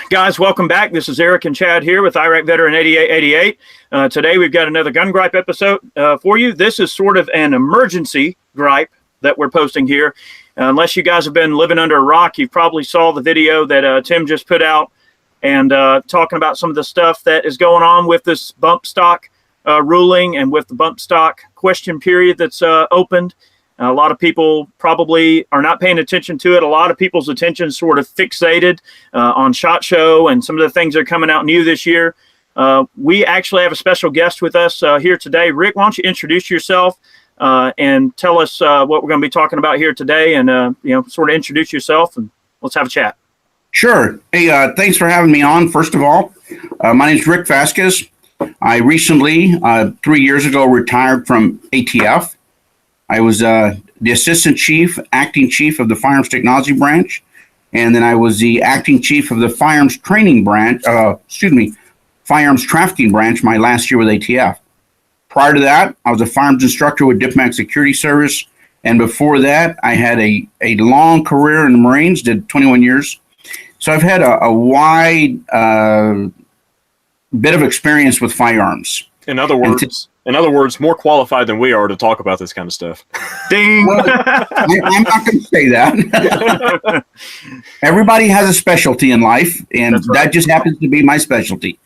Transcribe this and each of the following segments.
Guys, welcome back. This is Eric and Chad here with Iraq Veteran 8888. Today we've got another gun gripe episode for you. This is sort of an emergency gripe that we're posting here. Unless you guys have been living under a rock, you probably saw the video that Tim just put out and talking about some of the stuff that is going on with this bump stock ruling and with the bump stock question period that's opened. A lot of people probably are not paying attention to it. A lot of people's attention is sort of fixated on SHOT Show and some of the things that are coming out new this year. We actually have a special guest with us here today. Rick, why don't you introduce yourself and tell us what we're going to be talking about here today, and sort of introduce yourself and let's have a chat. Sure. Hey, thanks for having me on. First of all, my name is Rick Vasquez. I recently, 3 years ago, retired from ATF. I was the assistant chief, acting chief of the Firearms Technology Branch, and then I was the acting chief of the Firearms Training Branch, Firearms Trafficking Branch my last year with ATF. Prior to that, I was a firearms instructor with Diplomatic Security Service, and before that, I had a long career in the Marines, did 21 years. So I've had a wide bit of experience with firearms. In other words, more qualified than we are to talk about this kind of stuff. Ding! Well, I'm not going to say that. Everybody has a specialty in life, and that just happens to be my specialty.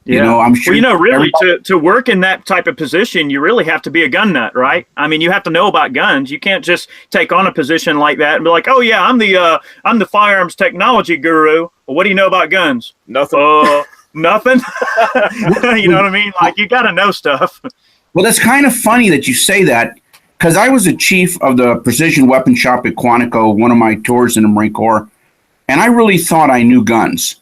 Yeah. I'm sure. Well, really, to work in that type of position, you really have to be a gun nut, right? I mean, you have to know about guns. You can't just take on a position like that and be like, "Oh yeah, I'm the firearms technology guru." Well, what do you know about guns? Nothing. Nothing. You know what I mean? Like, you got to know stuff. Well, that's kind of funny that you say that, because I was the chief of the precision weapon shop at Quantico, one of my tours in the Marine Corps, and I really thought I knew guns.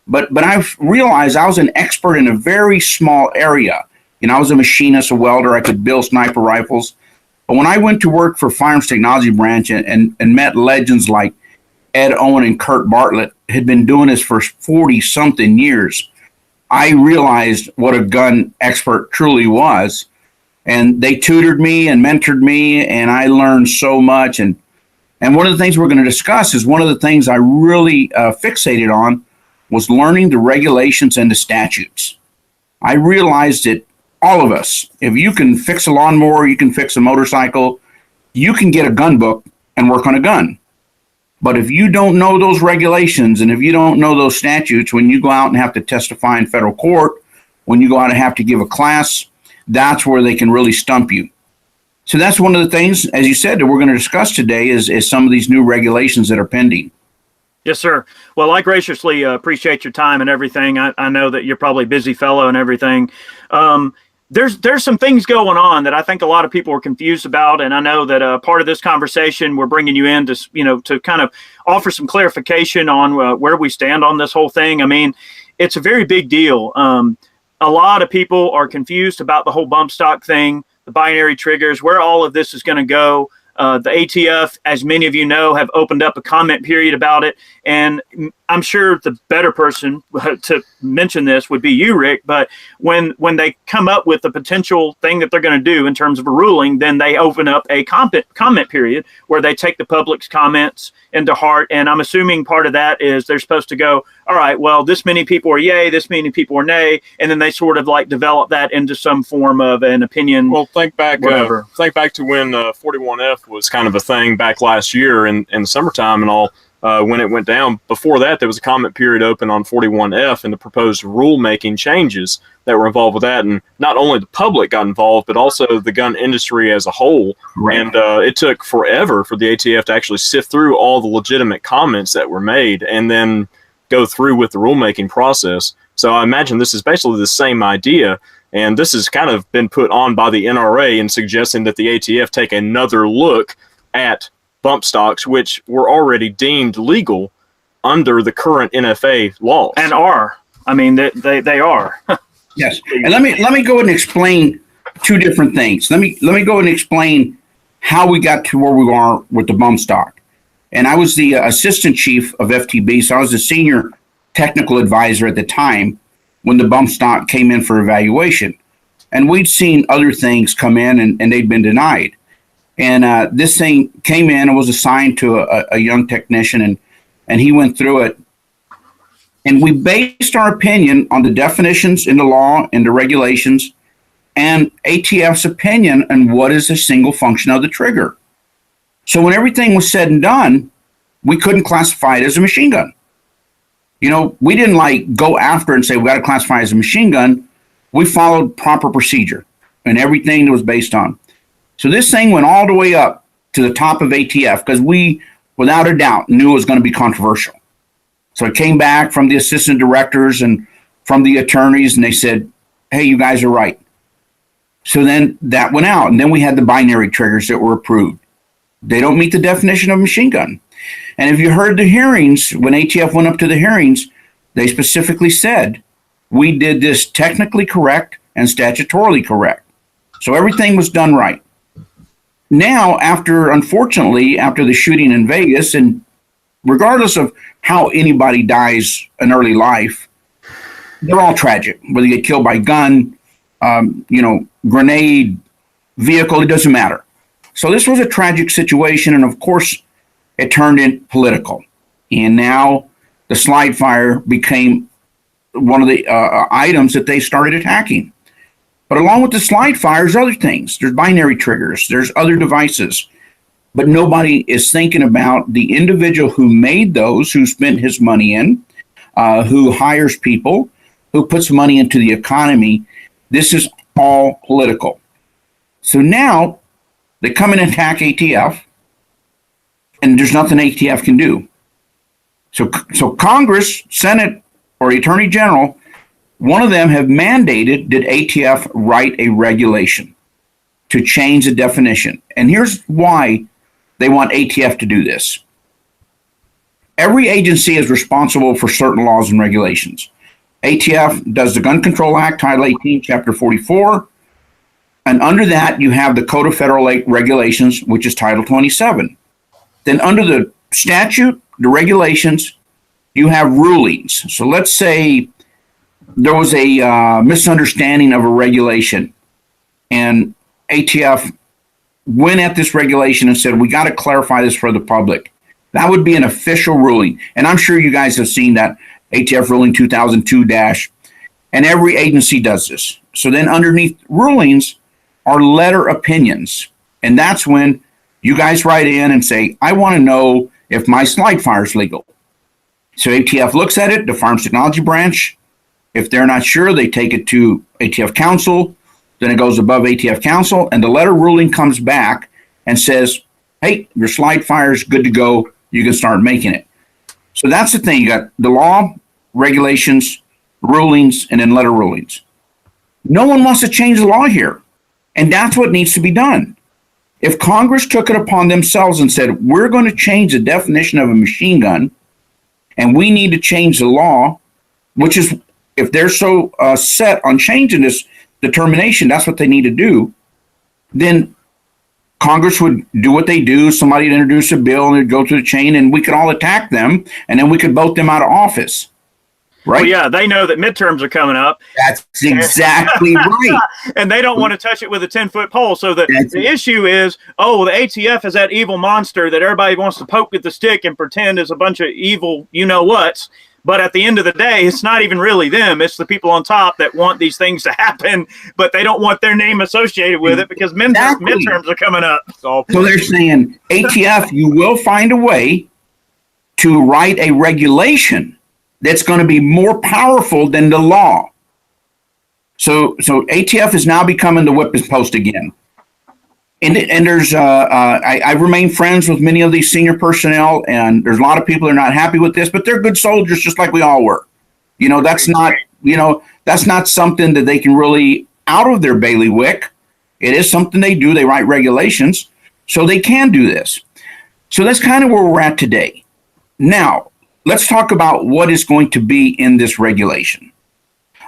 But I realized I was an expert in a very small area. I was a machinist, a welder. I could build sniper rifles. But when I went to work for Firearms Technology Branch and met legends like Ed Owen and Kurt Bartlett, had been doing this for 40-something years, I realized what a gun expert truly was. And they tutored me and mentored me, and I learned so much. And one of the things we're going to discuss is one of the things I really fixated on was learning the regulations and the statutes. I realized that all of us, if you can fix a lawnmower, you can fix a motorcycle, you can get a gun book and work on a gun. But if you don't know those regulations and if you don't know those statutes, when you go out and have to testify in federal court, when you go out and have to give a class, that's where they can really stump you. So that's one of the things, as you said, that we're going to discuss today is some of these new regulations that are pending. Yes, sir. Well, I graciously appreciate your time and everything. I know that you're probably a busy fellow and everything. There's some things going on that I think a lot of people are confused about, and I know that part of this conversation we're bringing you in to kind of offer some clarification on where we stand on this whole thing. I mean, it's a very big deal. A lot of people are confused about the whole bump stock thing, the binary triggers, where all of this is going to go. The ATF, as many of you know, have opened up a comment period about it. And I'm sure the better person to mention this would be you, Rick. But when they come up with the potential thing that they're going to do in terms of a ruling, then they open up a comment period where they take the public's comments into heart. And I'm assuming part of that is they're supposed to go, all right, well, this many people are yay, this many people are nay. And then they sort of like develop that into some form of an opinion. Well, think back to when 41F was kind of a thing back last year in the summertime and all. When it went down. Before that, there was a comment period open on 41F and the proposed rulemaking changes that were involved with that. And not only the public got involved, but also the gun industry as a whole. Right. And it took forever for the ATF to actually sift through all the legitimate comments that were made and then go through with the rulemaking process. So I imagine this is basically the same idea. And this has kind of been put on by the NRA in suggesting that the ATF take another look at bump stocks, which were already deemed legal under the current NFA laws. And are. I mean, they are. Yes. And let me go and explain two different things. Let me go and explain how we got to where we are with the bump stock. And I was the assistant chief of FTB, so I was the senior technical advisor at the time when the bump stock came in for evaluation. And we'd seen other things come in and they'd been denied. And this thing came in and was assigned to a young technician, and he went through it. And we based our opinion on the definitions in the law and the regulations and ATF's opinion on what is a single function of the trigger. So when everything was said and done, we couldn't classify it as a machine gun. We didn't like go after and say we got to classify it as a machine gun. We followed proper procedure and everything that was based on. So this thing went all the way up to the top of ATF because we, without a doubt, knew it was going to be controversial. So it came back from the assistant directors and from the attorneys, and they said, hey, you guys are right. So then that went out, and then we had the binary triggers that were approved. They don't meet the definition of machine gun. And if you heard the hearings, when ATF went up to the hearings, they specifically said, we did this technically correct and statutorily correct. So everything was done right. Now, unfortunately, after the shooting in Vegas, and regardless of how anybody dies in early life, they're all tragic. Whether you get killed by gun, grenade, vehicle, it doesn't matter. So this was a tragic situation, and of course, it turned in political. And now the slide fire became one of the items that they started attacking. But along with the slide fire, there's other things. There's binary triggers. There's other devices. But nobody is thinking about the individual who made those, who spent his money in, who hires people, who puts money into the economy. This is all political. So now they come and attack ATF, and there's nothing ATF can do. So Congress, Senate, or Attorney General, one of them have mandated that ATF write a regulation to change the definition. And here's why they want ATF to do this. Every agency is responsible for certain laws and regulations. ATF does the Gun Control Act, Title 18, Chapter 44. And under that, you have the Code of Federal Regulations, which is Title 27. Then under the statute, the regulations, you have rulings. So let's say there was a misunderstanding of a regulation, and ATF went at this regulation and said, we got to clarify this for the public. That would be an official ruling. And I'm sure you guys have seen that ATF ruling 2002-, and every agency does this. So then underneath rulings are letter opinions. And that's when you guys write in and say, I want to know if my slide fire is legal. So ATF looks at it, the Firearms Technology Branch. If they're not sure, they take it to ATF Council. Then it goes above ATF Council, and the letter ruling comes back and says, hey, your slide fire is good to go. You can start making it. So that's the thing. You got the law, regulations, rulings, and then letter rulings. No one wants to change the law here. And that's what needs to be done. If Congress took it upon themselves and said, we're going to change the definition of a machine gun, and we need to change the law, which is, if they're so set on changing this determination, that's what they need to do, then Congress would do what they do. Somebody would introduce a bill and it'd go through the chain, and we could all attack them, and then we could vote them out of office. Right? Well, yeah, they know that midterms are coming up. That's exactly right. And they don't want to touch it with a 10-foot pole. So the issue is, the ATF is that evil monster that everybody wants to poke with the stick and pretend is a bunch of evil you-know-whats. But at the end of the day, it's not even really them. It's the people on top that want these things to happen, but they don't want their name associated with it because midterms are coming up. So they're saying, ATF, you will find a way to write a regulation that's going to be more powerful than the law. So ATF is now becoming the whipping post again. And there's I remain friends with many of these senior personnel, and there's a lot of people that are not happy with this, but they're good soldiers just like we all were. That's not something that they can really out of their bailiwick. It is something they do. They write regulations, so they can do this. So that's kind of where we're at today. Now, let's talk about what is going to be in this regulation.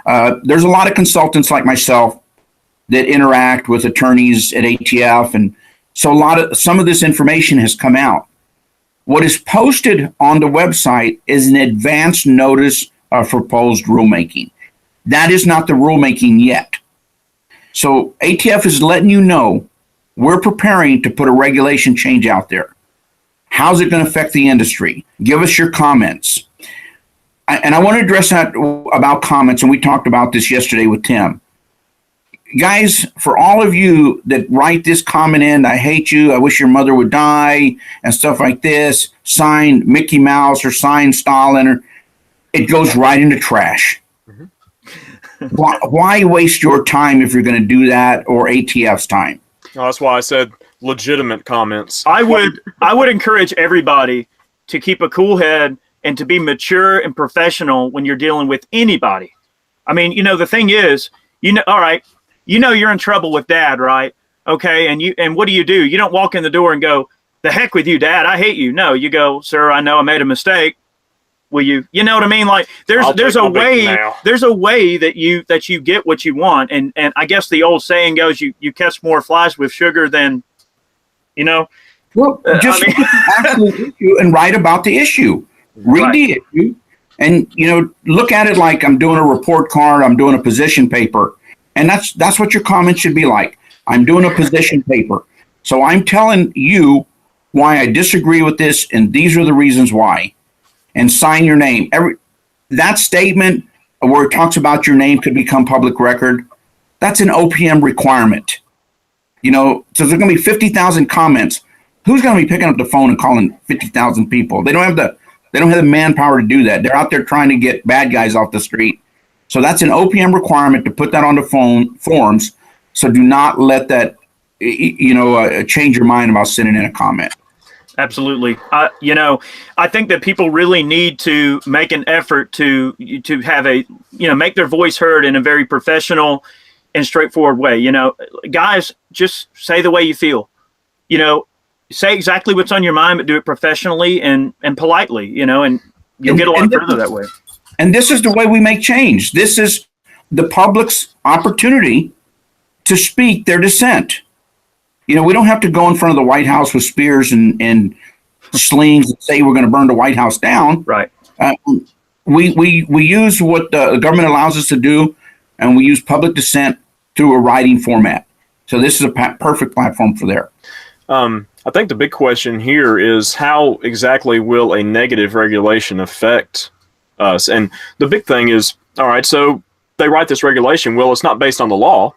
There's a lot of consultants like myself that interact with attorneys at ATF, and so some of this information has come out. What is posted on the website is an advance notice of proposed rulemaking. That is not the rulemaking yet. So ATF is letting you know we're preparing to put a regulation change out there. How's it going to affect the industry? Give us your comments. and I want to address that about comments, and we talked about this yesterday with Tim. Guys, for all of you that write this comment in, I hate you, I wish your mother would die, and stuff like this, sign Mickey Mouse or sign Stalin, or it goes right into trash. Mm-hmm. Why waste your time if you're going to do that, or ATF's time? Oh, that's why I said legitimate comments. I would encourage everybody to keep a cool head and to be mature and professional when you're dealing with anybody. I mean, the thing is, all right, you're in trouble with Dad, right? Okay, and what do? You don't walk in the door and go, "The heck with you, Dad, I hate you." No, you go, "Sir, I know I made a mistake. Will you?" You know what I mean? Like there's a way that you get what you want, and I guess the old saying goes, you catch more flies with sugar than, Well, just look at the actual issue and write about the issue. Read the issue, and look at it like I'm doing a report card, I'm doing a position paper. And that's what your comment should be like. I'm doing a position paper. So I'm telling you why I disagree with this, and these are the reasons why. And sign your name. That statement where it talks about your name could become public record, that's an OPM requirement. So there's going to be 50,000 comments. Who's going to be picking up the phone and calling 50,000 people? They don't have the manpower to do that. They're out there trying to get bad guys off the street. So that's an OPM requirement to put that on the forms. So do not let that, change your mind about sending in a comment. Absolutely. I think that people really need to make an effort to have make their voice heard in a very professional and straightforward way. Guys, just say the way you feel. Say exactly what's on your mind, but do it professionally and politely. And you'll get a lot further that way. And this is the way we make change. This is the public's opportunity to speak their dissent. We don't have to go in front of the White House with spears and slings and say we're going to burn the White House down. Right. We use what the government allows us to do, and we use public dissent through a writing format. So this is a perfect platform for there. I think the big question here is how exactly will a negative regulation affect us? And the big thing is, all right, so they write this regulation. Well, it's not based on the law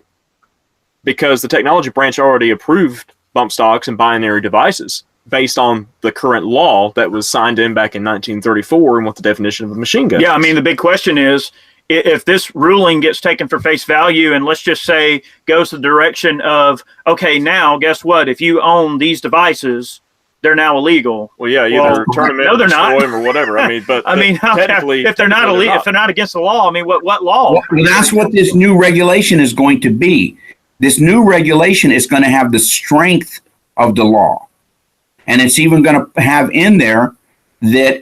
because the technology branch already approved bump stocks and binary devices based on the current law that was signed in back in 1934 and what the definition of a machine gun is. Yeah, I mean, the big question is, if this ruling gets taken for face value and let's just say goes the direction of, okay, now guess what? If you own these devices, they're now illegal. Well, yeah, either turn them in, no, they're destroy not. them, or whatever. I mean, but technically, if they're not illegal, if they're not against the law, I mean, what law? Well, that's what this new regulation is going to be. This new regulation is going to have the strength of the law, and it's even going to have in there that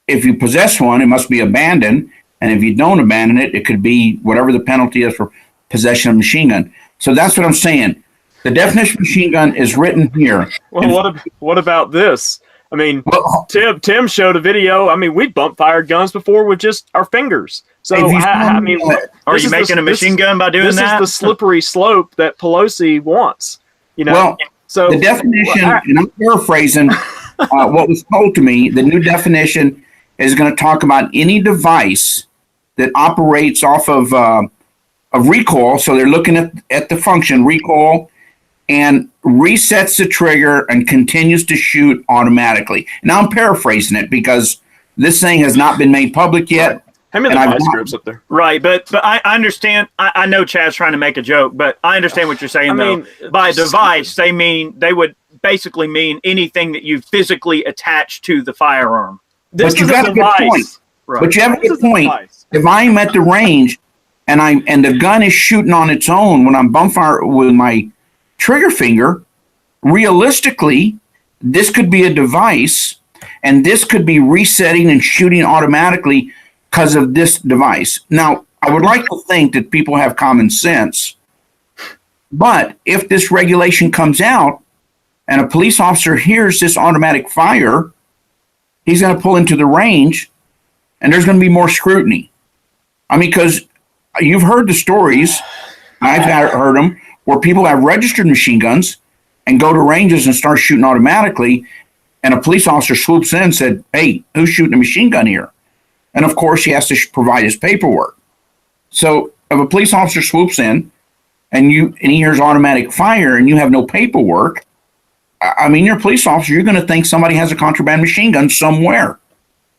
if you possess one, it must be abandoned, and if you don't abandon it, it could be whatever the penalty is for possession of a machine gun. So that's what I'm saying. The definition of machine gun is written here. Well, what about this? I mean, Tim showed a video. I mean, we bump fired guns before with just our fingers. So, are you making a machine gun by doing that? This is the slippery slope that Pelosi wants. Well, so the definition, and I'm paraphrasing what was told to me, the new definition is going to talk about any device that operates off of recoil. So they're looking at the function recoil, and resets the trigger and continues to shoot automatically. Now I'm paraphrasing it because this thing has not been made public yet. How many device groups up there? Right, but I understand. I know Chad's trying to make a joke, but I understand what you're saying. By device, they would basically mean anything that you physically attach to the firearm. But you have a good point. Right. But you have a good point. If I'm at the range and the gun is shooting on its own when I'm bump fire with my trigger finger, realistically, this could be a device, and this could be resetting and shooting automatically because of this device. Now, I would like to think that people have common sense, but if this regulation comes out and a police officer hears this automatic fire, he's going to pull into the range, and there's going to be more scrutiny. I mean, because you've heard the stories, I've heard them, where people have registered machine guns and go to ranges and start shooting automatically, and a police officer swoops in and said, "Hey, who's shooting a machine gun here?" And of course, he has to provide his paperwork. So if a police officer swoops in and he hears automatic fire and you have no paperwork, I mean, you're a police officer, you're going to think somebody has a contraband machine gun somewhere.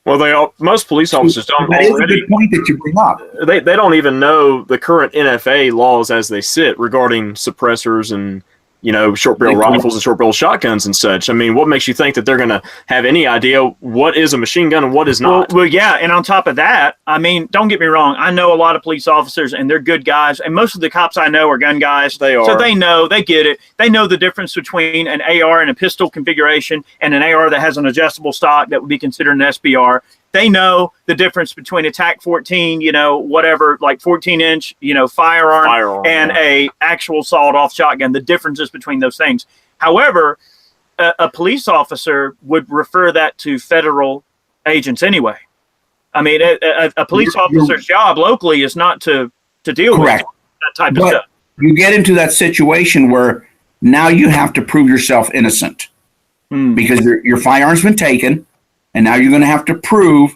Well, most police officers don't that already. Is a good point that you bring up. They don't even know the current NFA laws as they sit regarding suppressors and, short barrel rifles and short barrel shotguns and such. I mean, what makes you think that they're going to have any idea what is a machine gun and what is not? Well, yeah. And on top of that, I mean, don't get me wrong. I know a lot of police officers and they're good guys. And most of the cops I know are gun guys. They are. So they get it. They know the difference between an AR and a pistol configuration and an AR that has an adjustable stock that would be considered an SBR. They know the difference between a TAC 14, whatever, like 14-inch, firearm and a actual sawed-off shotgun, the differences between those things. However, a police officer would refer that to federal agents anyway. I mean, a police officer's job locally is not to deal with that type of stuff. You get into that situation where now you have to prove yourself innocent because your firearm's been taken. And now you're going to have to prove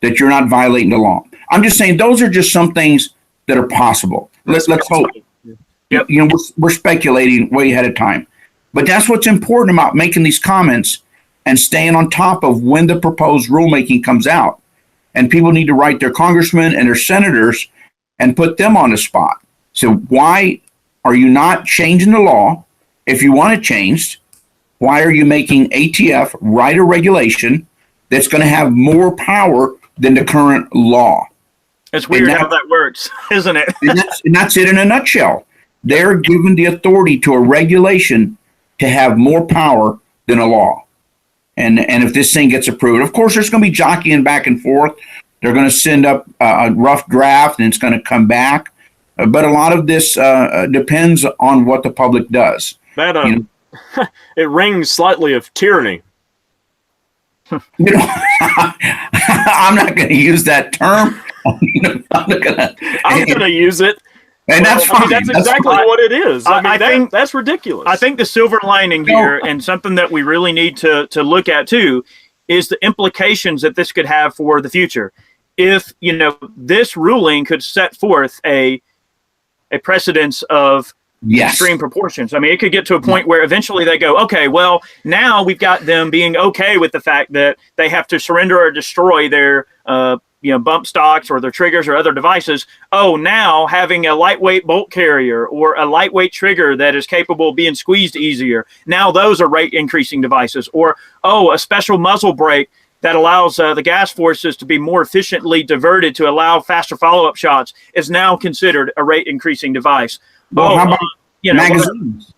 that you're not violating the law. I'm just saying those are just some things that are possible. Let's hope. Yep. We're speculating way ahead of time. But that's what's important about making these comments and staying on top of when the proposed rulemaking comes out. And people need to write their congressmen and their senators and put them on the spot. So why are you not changing the law? If you want it changed, why are you making ATF write a regulation that's going to have more power than the current law? It's weird how that works, isn't it? and that's it in a nutshell. They're given the authority to a regulation to have more power than a law. And if this thing gets approved, of course, there's going to be jockeying back and forth. They're going to send up a rough draft and it's going to come back. But a lot of this depends on what the public does. That it rings slightly of tyranny. I'm not going to use that term. I'm going to use it. And that's fine. That's exactly what it is. I think that's ridiculous. I think the silver lining here, and something that we really need to look at too, is the implications that this could have for the future. If this ruling could set forth a precedence of extreme proportions. I mean, it could get to a point where eventually they go, okay, well, now we've got them being okay with the fact that they have to surrender or destroy their bump stocks or their triggers or other devices. Oh, now having a lightweight bolt carrier or a lightweight trigger that is capable of being squeezed easier. Now those are rate increasing devices. Or, a special muzzle brake that allows the gas forces to be more efficiently diverted to allow faster follow-up shots is now considered a rate increasing device. Well, how about magazines?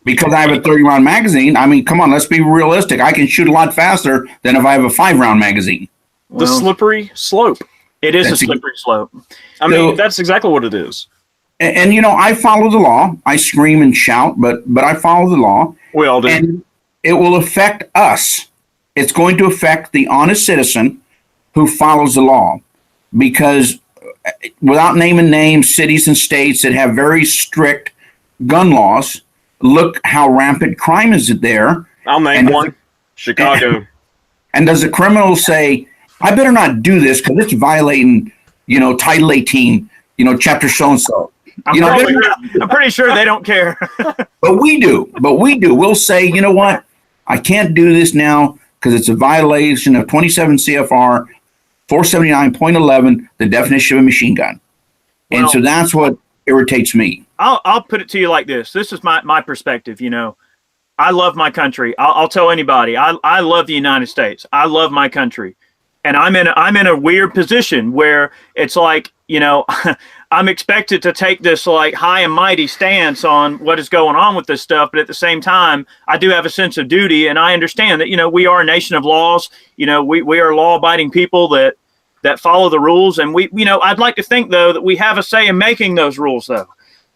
Because I have a 30-round magazine. I mean, come on, let's be realistic. I can shoot a lot faster than if I have a 5-round magazine. The slippery slope. It is a slippery slope. I mean, that's exactly what it is. And I follow the law. I scream and shout, but I follow the law. We all do. And it will affect us. It's going to affect the honest citizen who follows the law. Because without naming names, cities and states that have very strict gun laws, look how rampant crime is there. I'll name one. Chicago. And does the criminal say, I better not do this because it's violating, Title 18, chapter so-and-so. I'm pretty sure they don't care. But we do. We'll say, you know what? I can't do this now because it's a violation of 27 CFR 479.11, the definition of a machine gun. And so that's what irritates me. I'll put it to you like this. This is my perspective. I love my country. I'll tell anybody. I love the United States. I love my country. And I'm in a weird position where it's like, I'm expected to take this like high and mighty stance on what is going on with this stuff. But at the same time, I do have a sense of duty. And I understand that, we are a nation of laws. We are law abiding people that follow the rules. And I'd like to think, though, that we have a say in making those rules, though.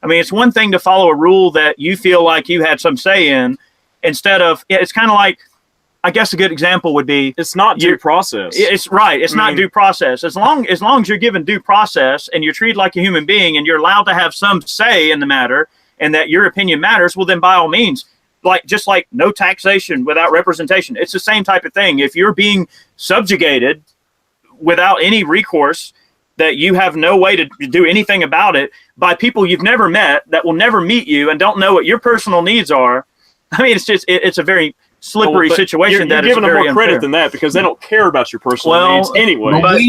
I mean, it's one thing to follow a rule that you feel like you had some say in instead of, it's kind of like, I guess a good example would be it's not due process. It's right. It's not due process. As long as you're given due process and you're treated like a human being and you're allowed to have some say in the matter and that your opinion matters, well, then by all means, just like no taxation without representation. It's the same type of thing. If you're being subjugated, without any recourse, that you have no way to do anything about it, by people you've never met, that will never meet you and don't know what your personal needs are. I mean, it's a very slippery situation. You're giving them more credit than that, because they don't care about your personal needs anyway. But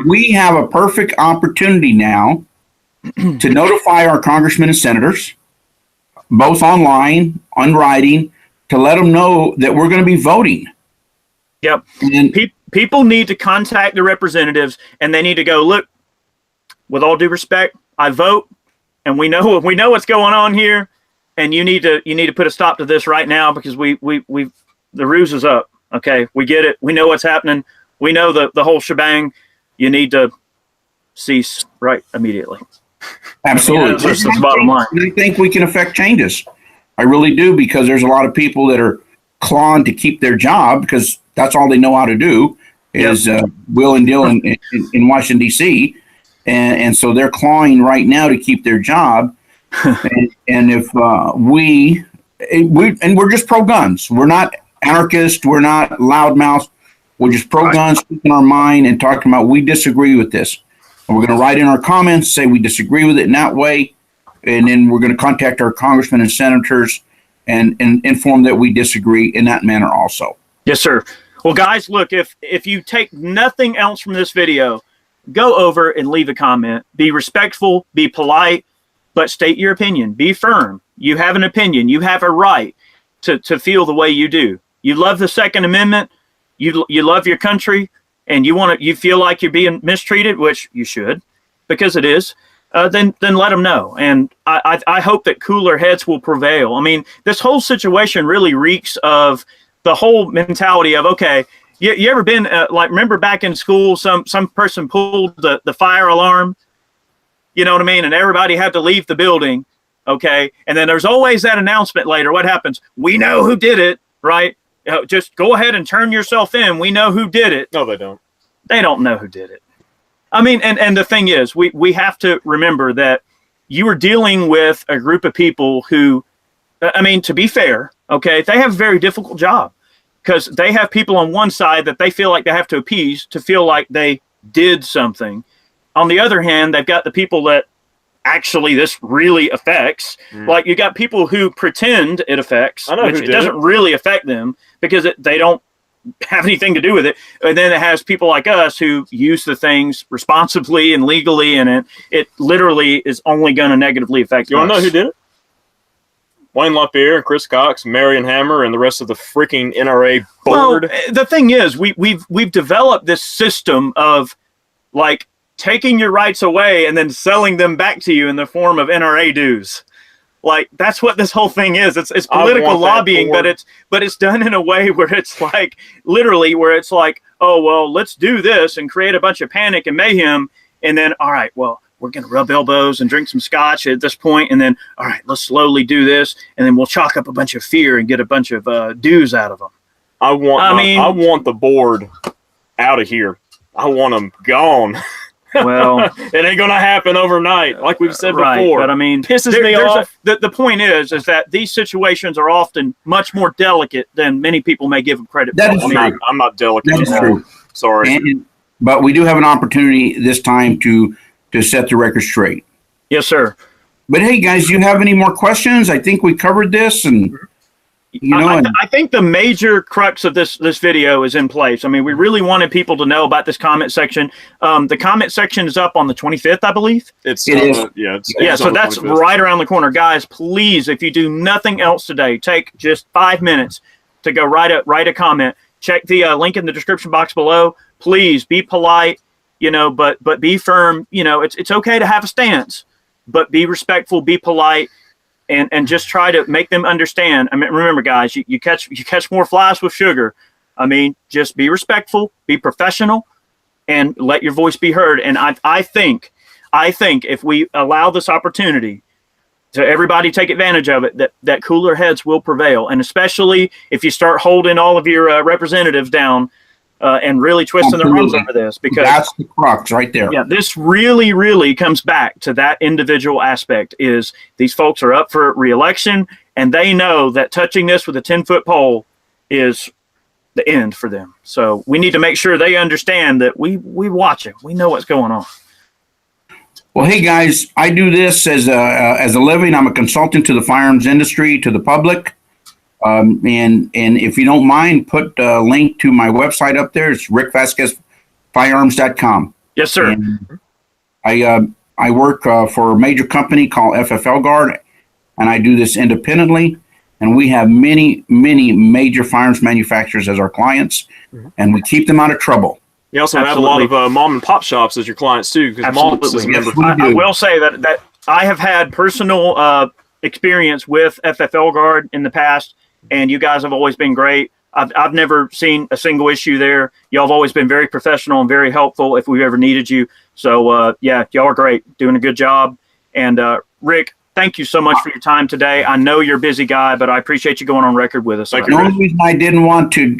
we have a perfect opportunity now to notify our congressmen and senators, both online, on writing, to let them know that we're going to be voting. Yep. And people need to contact the representatives, and they need to go, look, with all due respect, I vote, and we know what's going on here, and you need to put a stop to this right now, because the ruse is up. Okay, we get it. We know what's happening. We know the whole shebang. You need to cease right immediately. Absolutely. That's the bottom line. I think we can affect changes. I really do, because there's a lot of people that are clawing to keep their job, because that's all they know how to do is will and deal in Washington, D.C. And so they're clawing right now to keep their job. and if we're just pro-guns. We're not anarchists. We're not loudmouths. We're just pro-guns, speaking our mind and talking about we disagree with this. And we're going to write in our comments, say we disagree with it in that way. And then we're going to contact our congressmen and senators and inform that we disagree in that manner also. Yes, sir. Well, guys, look, if you take nothing else from this video, go over and leave a comment. Be respectful, be polite, but state your opinion. Be firm. You have an opinion. You have a right to feel the way you do. You love the Second Amendment. You love your country, and you feel like you're being mistreated, which you should, because it is. Then let them know. And I hope that cooler heads will prevail. I mean, this whole situation really reeks of the whole mentality of, okay, you ever been remember back in school, some person pulled the fire alarm, you know what I mean? And everybody had to leave the building. Okay. And then there's always that announcement later. What happens? We know who did it, right? Just go ahead and turn yourself in. We know who did it. No, they don't. They don't know who did it. I mean, and the thing is, we have to remember that you are dealing with a group of people who, I mean, to be fair, okay, they have a very difficult job, because they have people on one side that they feel like they have to appease to feel like they did something. On the other hand, they've got the people that actually this really affects. Like, you got people who pretend it affects, which it doesn't really affect them, because they don't have anything to do with it. And then it has people like us who use the things responsibly and legally, and it literally is only going to negatively affect us. You want to know who did it? Wayne LaPierre, Chris Cox, Marion Hammer, and the rest of the freaking NRA board. Well, the thing is, we've developed this system of, like, taking your rights away and then selling them back to you in the form of NRA dues. Like, that's what this whole thing is. It's political lobbying, but it's done in a way where it's like, literally, where it's like, oh, well, let's do this and create a bunch of panic and mayhem. And then, all right, well, we're going to rub elbows and drink some scotch at this point. And then, all right, let's slowly do this. And then we'll chalk up a bunch of fear and get a bunch of dues out of them. I want the board out of here. I want them gone. Well, it ain't gonna happen overnight, like we've said before. But I mean, pisses me off. The point is that these situations are often much more delicate than many people may give them credit for. I'm not delicate. That's true. Sorry, but we do have an opportunity this time to set the record straight. Yes, sir. But hey, guys, do you have any more questions? I think we covered this, and I think the major crux of this video is in place. I mean, we really wanted people to know about this comment section. The comment section is up on the 25th, I believe. It is. So that's right around the corner. Guys, please, if you do nothing else today, take just 5 minutes to go write a comment. Check the link in the description box below. Please be polite, but be firm. It's okay to have a stance, but be respectful, be polite. And just try to make them understand. I mean, remember, guys, you catch more flies with sugar. I mean, just be respectful, be professional, and let your voice be heard. And I think if we allow this opportunity to everybody take advantage of it, that cooler heads will prevail. And especially if you start holding all of your representatives down and really twisting their arms over this, because that's the crux right there. Yeah, this really, really comes back to that individual aspect. Is these folks are up for re-election, and they know that touching this with a 10-foot pole is the end for them. So we need to make sure they understand that we watch it. We know what's going on. Well, hey guys, I do this as a living. I'm a consultant to the firearms industry, to the public. And if you don't mind, put a link to my website up there. It's Rick Vasquez Firearms.com. Yes, sir. And I work for a major company called FFL Guard, and I do this independently. And we have many, many major firearms manufacturers as our clients, and we keep them out of trouble. You also have a lot of mom and pop shops as your clients too, because moms is a member. I will say that I have had personal experience with FFL Guard in the past, and you guys have always been great. I've never seen a single issue there. Y'all have always been very professional and very helpful if we've ever needed you. So yeah, y'all are great, doing a good job. And Rick, thank you so much for your time today. I know you're a busy guy, but I appreciate you going on record with us. The only reason I didn't want to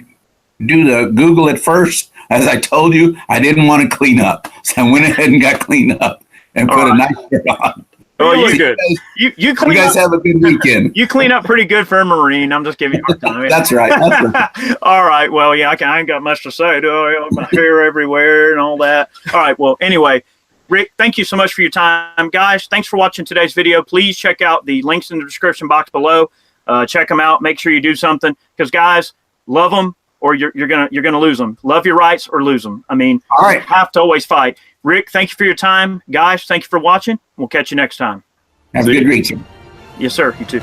do the Google at first, as I told you, I didn't want to clean up. So I went ahead and got cleaned up and put a nice shirt on. Oh, you good. You clean guys up, have a good weekend. You clean up pretty good for a Marine. I'm just giving you a hard time. That's right. That's right. All right. Well, yeah, I ain't got much to say. Do I? My hair everywhere and all that. All right. Well, anyway, Rick, thank you so much for your time. Guys, thanks for watching today's video. Please check out the links in the description box below. Check them out. Make sure you do something, because guys, love them or you're gonna lose them. Love your rights or lose them. I mean, all right. You have to always fight. Rick, thank you for your time. Guys, thank you for watching. We'll catch you next time. Have a good weekend. Yes, sir. You too.